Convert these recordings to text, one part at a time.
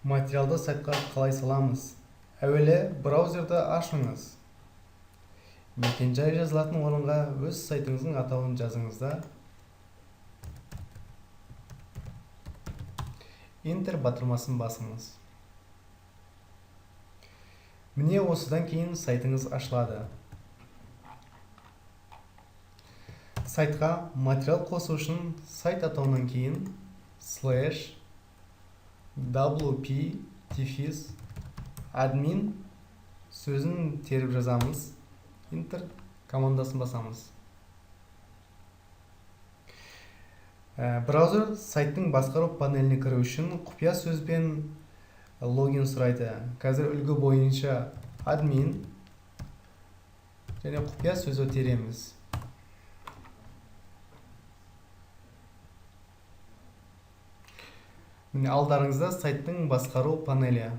Материалды сайтқа қалай саламыз? Әуелі браузерді ашыңыз. Мекен-жай жазылатын орынға өз сайтыңыздың атауын жазыңыз да Enter батырмасын басыңыз. Міне осыдан кейін сайтыңыз ашылады. Сайтқа материал қосу үшін сайт атауынан кейін /wp-admin сөзін теріп жазамыз. Enter командасын басамыз. Браузер сайттың басқару панеліне кіру үшін құпия сөзбен логин сұрайды. Қазір үлгі бойынша admin және құпия сөзі тереміз. Міне алдарыңызда сайттың басқару панелі.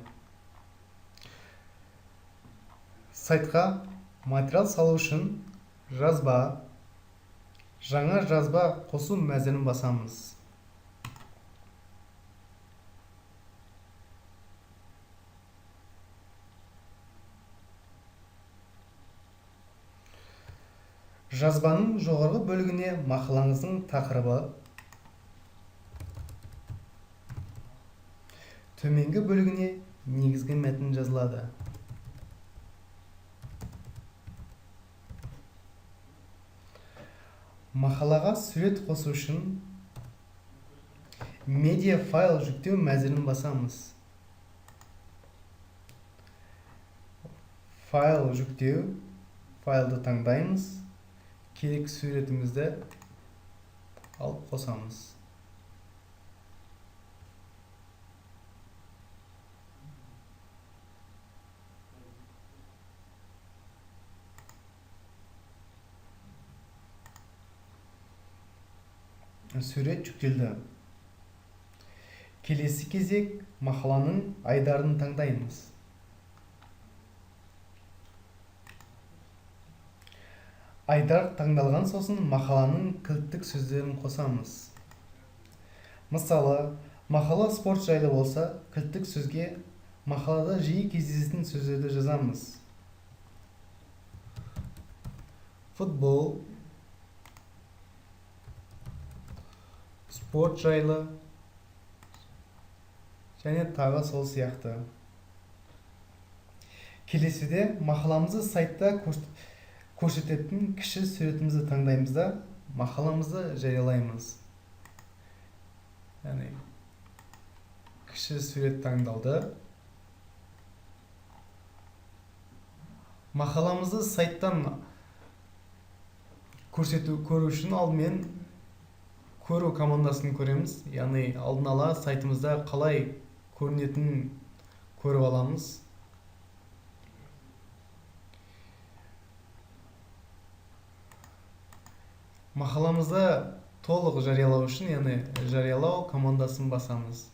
Сайтқа материал салу үшін жаңа жазба қосу мәзірін басамыз. Жазбаның жоғарғы бөлігіне мақалаңыздың тақырыбы, төменгі бөлігіне негізгі мәтін жазылады. Мақалаға сурет қосу үшін медиа файл жүктеу мәзірін басамыз. Файл жүктеу, файлды таңдаймыз, керек суретімізді алып қосамыз. Сурет жүктелді. Келесі кезек мақаланың айдарын таңдаймыз. Айдар таңдалған сосын мақаланың кілттік сөздерін қосамыз. Мысалы, мақала спорт жайлы болса, кілттік сөзге мақалада жиі кездесетін сөздерді жазамыз. Футбол, спорт жайлы және тағы сол сияқты. Келесіде мақаламызды сайтта көрсететін кіші суретімізді таңдаймыз да мақаламызды жариялаймыз. Яғни кіші сурет таңдалды. Мақаламызды сайттан көру үшін алдымен көру командасын көреміз. Яғни алдын ала сайтымызда қалай көрінетінін көріп аламыз. Мақаламызда толық жариялау үшін, яғни жариялау командасын басамыз.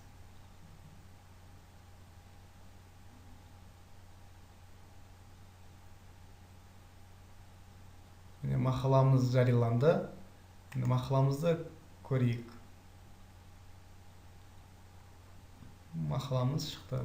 Мақаламыз жарияланды. Мақаламызды көрейік. Мақаламыз шықты.